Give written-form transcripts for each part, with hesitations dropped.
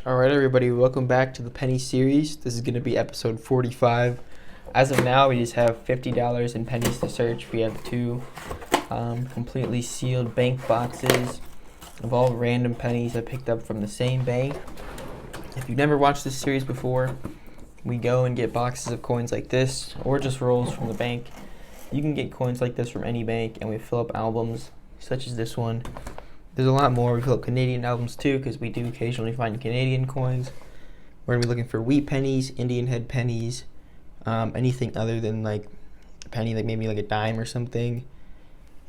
Alright everybody, welcome back to the Penny series. This is going to be episode 45. As of now, we just have $50 in pennies to search. We have two completely sealed bank boxes of all random pennies I picked up from the same bank. If you've never watched this series before, we go and get boxes of coins like this, or just rolls from the bank. You can get coins like this from any bank, and we fill up albums such as this one. There's a lot more. We fill up Canadian albums too, because we do occasionally find Canadian coins. We're going to be looking for wheat pennies, Indian head pennies, anything other than like a penny, like maybe like a dime or something.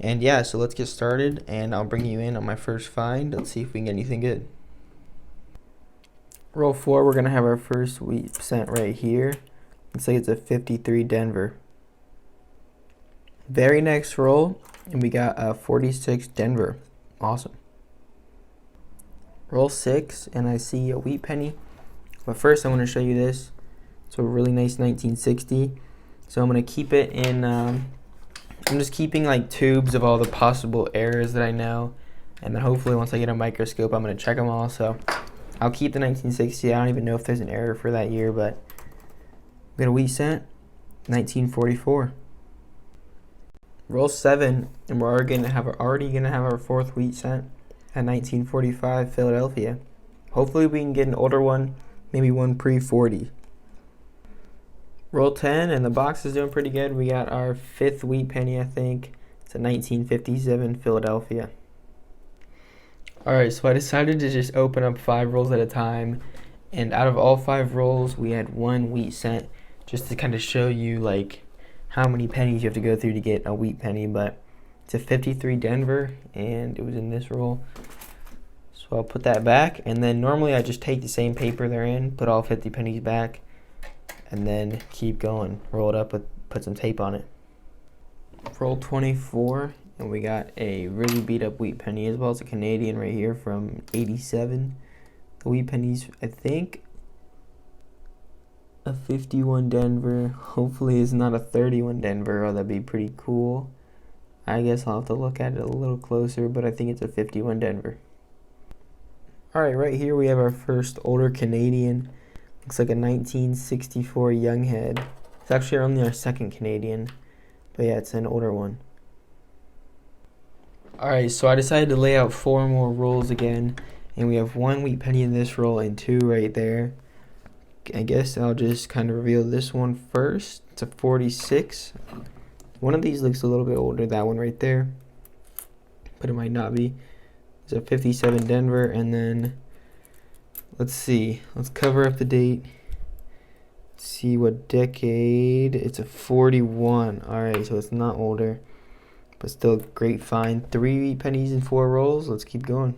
And yeah, so let's get started, and I'll bring you in on my first find. Let's see if we can get anything good. Roll 4, we're going to have our first wheat cent right here. Looks like it's a 53 Denver. Very next roll, and we got a 46 Denver. Awesome. Roll 6, and I see a wheat penny. But first, I want to show you this. It's a really nice 1960. So I'm going to keep it in. I'm just keeping like tubes of all the possible errors that I know, and then hopefully once I get a microscope, I'm going to check them all. So I'll keep the 1960. I don't even know if there's an error for that year, but we got a wheat cent, 1944. Roll 7, and we're already gonna have our fourth wheat cent at 1945 Philadelphia. Hopefully we can get an older one, maybe one pre-40. Roll 10, and the box is doing pretty good. We got our fifth wheat penny, I think. It's a 1957 Philadelphia. Alright, so I decided to just open up 5 rolls at a time, and out of all 5 rolls, we had one wheat cent, just to kind of show you like how many pennies you have to go through to get a wheat penny. But it's a 53 Denver, and it was in this roll. So I'll put that back, and then normally I just take the same paper they're in, put all 50 pennies back, and then keep going. Roll it up, put some tape on it. Roll 24, and we got a really beat up wheat penny as well. It's a Canadian right here from 87. The wheat pennies, I think, a 51 Denver. Hopefully it's not a 31 Denver, or that'd be pretty cool. I guess I'll have to look at it a little closer, but I think it's a 51 Denver. Alright, right here we have our first older Canadian. Looks like a 1964 Younghead. It's actually only our second Canadian, but yeah, it's an older one. Alright, so I decided to lay out 4 more rolls again, and we have 1 wheat penny in this roll and 2 right there. I guess I'll just kind of reveal this one first. It's a 46. One of these looks a little bit older, that one right there, but it might not be. It's a 57 Denver, and then let's see. Let's cover up the date. See what decade. It's a 41. Alright, so it's not older, but still great find. 3 pennies in 4 rolls. Let's keep going.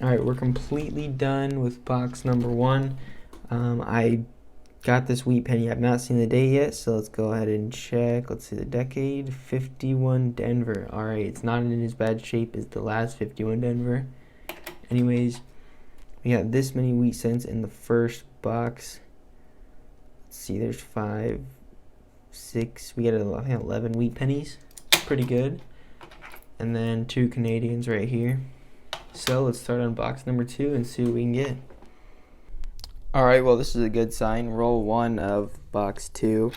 Alright, we're completely done with box number 1. I got this wheat penny. I've not seen the date yet, so let's go ahead and check. Let's see the decade. 51 Denver. Alright, it's not in as bad shape as the last 51 Denver. Anyways, we got this many wheat cents in the first box. Let's see, there's 5, 6. We got 11 wheat pennies. Pretty good. And then 2 Canadians right here. So let's start on box number 2 and see what we can get. Alright, well, this is a good sign. Roll 1 of box 2.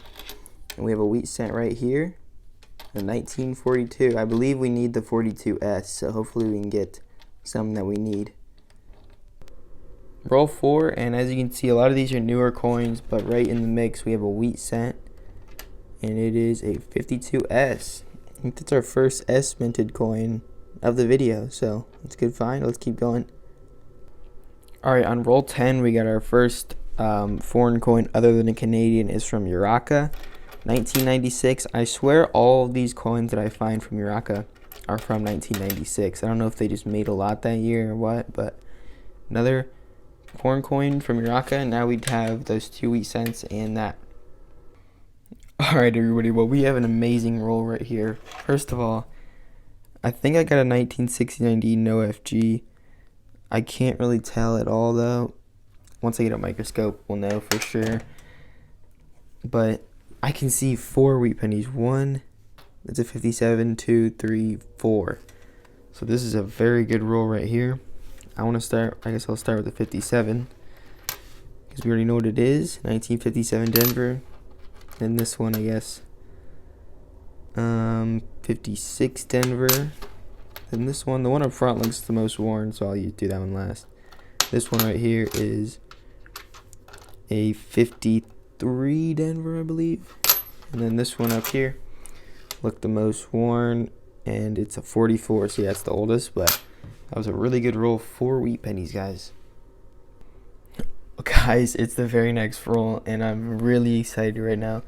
And we have a wheat cent right here. A 1942. I believe we need the 42S, so hopefully we can get some that we need. Roll 4, and as you can see, a lot of these are newer coins, but right in the mix we have a wheat cent. And it is a 52S. I think that's our first S minted coin of the video, so it's a good find. Let's keep going. Alright, on roll 10, we got our first foreign coin other than a Canadian. Is from Urraca, 1996. I swear all of these coins that I find from Urraca are from 1996. I don't know if they just made a lot that year or what, but another foreign coin from Urraca. Now we'd have those 2 wheat cents and that. Alright, everybody, well, we have an amazing roll right here. First of all, I think I got a 1969 No FG. I can't really tell at all, though. Once I get a microscope, we'll know for sure. But I can see 4 wheat pennies. 1, that's a 57, 2, 3, 4. So this is a very good roll right here. I guess I'll start with the 57 because we already know what it is. 1957 Denver. And this one, I guess, 56 Denver. And this one, the one up front looks the most worn, so I'll do that one last. This one right here is a 53 Denver, I believe. And then this one up here looked the most worn, and it's a 44, so yeah, it's the oldest, but that was a really good roll. 4 wheat pennies, guys. Guys, it's the very next roll, and I'm really excited right now.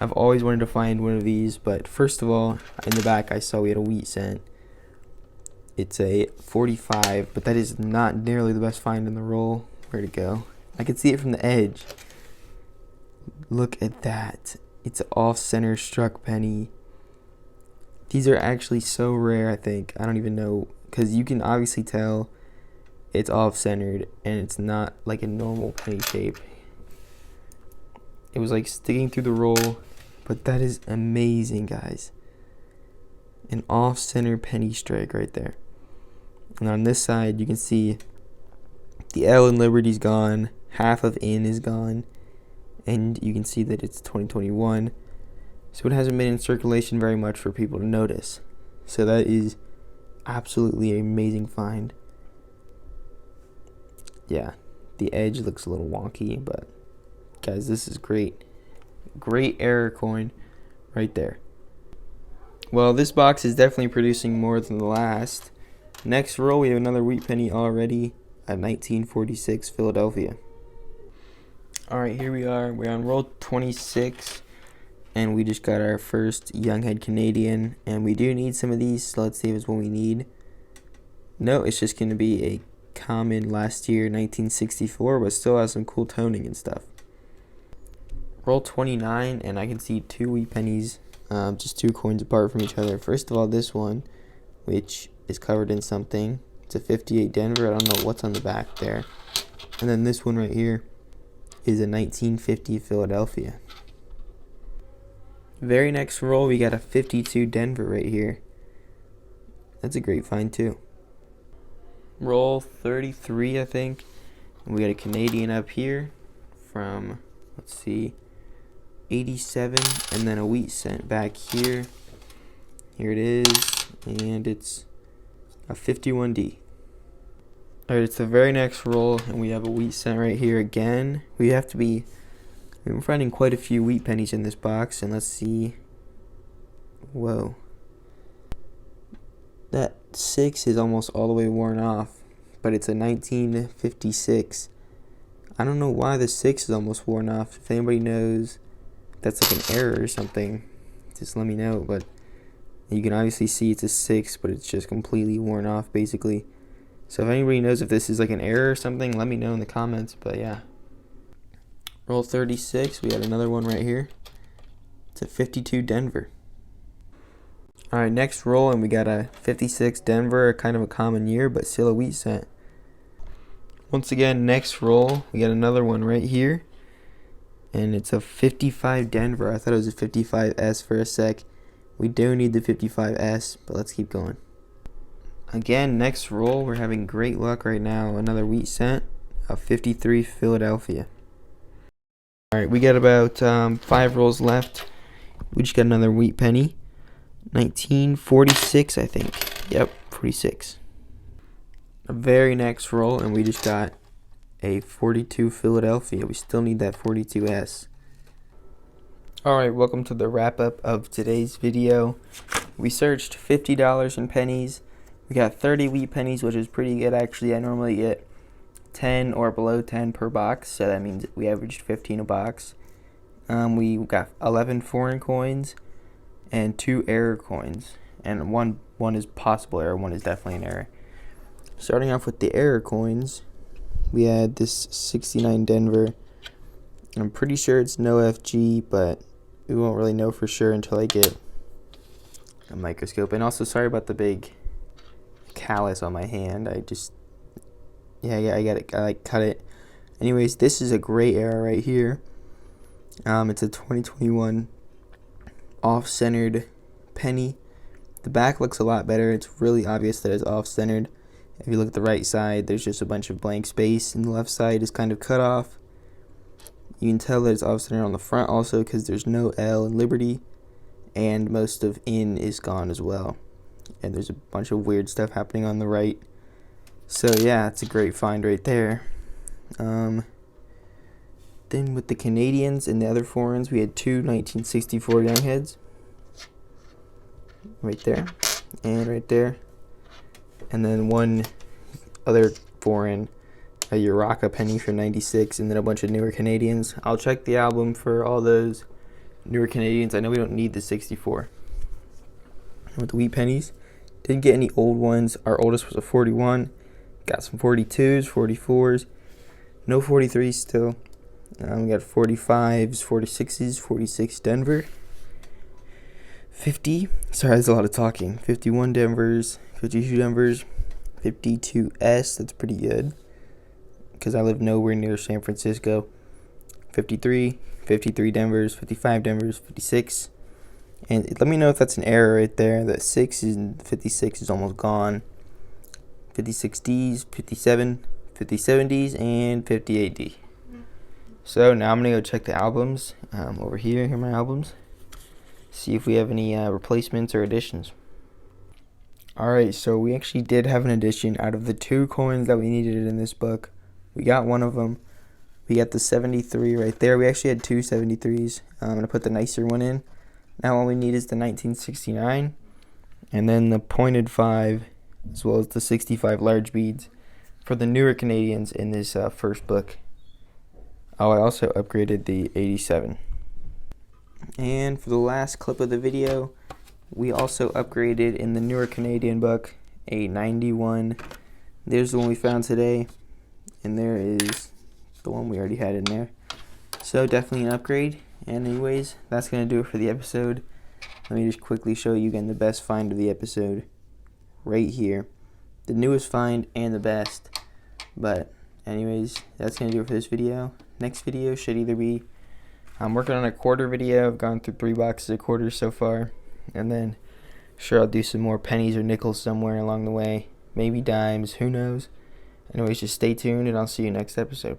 I've always wanted to find one of these, but first of all, in the back I saw we had a wheat cent. It's a 45, but that is not nearly the best find in the roll. Where'd it go? I can see it from the edge. Look at that. It's an off-center struck penny. These are actually so rare, I think. I don't even know, because you can obviously tell it's off-centered, and it's not like a normal penny shape. It was like sticking through the roll, but that is amazing, guys. An off-center penny strike right there. And on this side, you can see the L in Liberty's gone, half of in is gone, and you can see that it's 2021. So it hasn't been in circulation very much for people to notice. So that is absolutely an amazing find. Yeah, the edge looks a little wonky, but guys, this is great. Great error coin right there. Well, this box is definitely producing more than the last. Next row, we have another wheat penny already at 1946 Philadelphia. Alright, here we are. We're on roll 26, and we just got our first Younghead Canadian, and we do need some of these, so let's see if it's what we need. No, it's just going to be a common last year 1964, but still has some cool toning and stuff. Roll 29, and I can see 2 wheat pennies, just 2 coins apart from each other. First of all, this one, which is covered in something. It's a 58 Denver. I don't know what's on the back there. And then this one right here is a 1950 Philadelphia. Very next roll, we got a 52 Denver right here. That's a great find too. Roll 33, I think. And we got a Canadian up here from, let's see, 87, and then a wheat cent back here. Here it is, and it's a 51D. Alright, it's the very next roll, and we have a wheat cent right here again. We're finding quite a few wheat pennies in this box, and let's see. Whoa. That 6 is almost all the way worn off, but it's a 1956. I don't know why the 6 is almost worn off. If anybody knows that's like an error or something, just let me know. But you can obviously see it's a 6, but it's just completely worn off basically. So if anybody knows if this is like an error or something, let me know in the comments. But yeah. Roll 36, we got another one right here. It's a 52 Denver. Alright, next roll, and we got a 56 Denver, kind of a common year, but still a wheat cent. Once again, next roll, we got another one right here. And it's a 55 Denver. I thought it was a 55S for a sec. We do need the 55S, but let's keep going. Again, next roll, we're having great luck right now. Another wheat cent, a 53 Philadelphia. Alright, we got about 5 rolls left. We just got another wheat penny. 1946, I think. Yep, 46. A very next roll, and we just got a 42 Philadelphia. We still need that 42S. Alright, welcome to the wrap-up of today's video. We searched $50 in pennies. We got 30 wheat pennies, which is pretty good actually. I normally get 10 or below 10 per box, so that means we averaged 15 a box. We got 11 foreign coins and 2 error coins, and one is possible error, one is definitely an error. Starting off with the error coins, we had this 69 Denver. I'm pretty sure it's no FG, but we won't really know for sure until I get a microscope. And also, sorry about the big callus on my hand. I got it. I cut it. Anyways, this is a great error right here. It's a 2021 off-centered penny. The back looks a lot better. It's really obvious that it's off-centered. If you look at the right side, there's just a bunch of blank space, and the left side is kind of cut off. You can tell that it's off-center on the front also because there's no L in Liberty, and most of in is gone as well. And there's a bunch of weird stuff happening on the right. So yeah, it's a great find right there. Then with the Canadians and the other foreigns, we had two 1964 young heads. Right there, and right there. And then one other foreign, a Uraka penny from 96, and then a bunch of newer Canadians. I'll check the album for all those newer Canadians. I know we don't need the 64. With the wheat pennies, didn't get any old ones. Our oldest was a 41. Got some 42s, 44s, no 43s still. We got 45s, 46s, 46 Denver. 50, sorry, that's a lot of talking. 51 Denvers, 52 Denvers, 52S, that's pretty good, because I live nowhere near San Francisco. 53 Denvers, 55 Denvers, 56. And let me know if that's an error right there. That 6 and 56 is almost gone. 56Ds, 57, 57Ds, and 58D. So now I'm going to go check the albums over here. Here are my albums. See if we have any replacements or additions. Alright, so we actually did have an addition. Out of the 2 coins that we needed in this book, we got one of them. We got the 73 right there. We actually had 2 73s. I'm going to put the nicer one in. Now all we need is the 1969, and then the pointed 5, as well as the 65 large beads for the newer Canadians in this first book. Oh, I also upgraded the 87. And for the last clip of the video, we also upgraded in the newer Canadian book a 91. There's the one we found today, and there is the one we already had in there. So definitely an upgrade. And anyways, that's going to do it for the episode. Let me just quickly show you again the best find of the episode right here. The newest find and the best. But anyways, that's going to do it for this video. Next video should either be, I'm working on a quarter video. I've gone through 3 boxes of quarters so far. And then sure, I'll do some more pennies or nickels somewhere along the way. Maybe dimes, who knows. Anyways, just stay tuned and I'll see you next episode.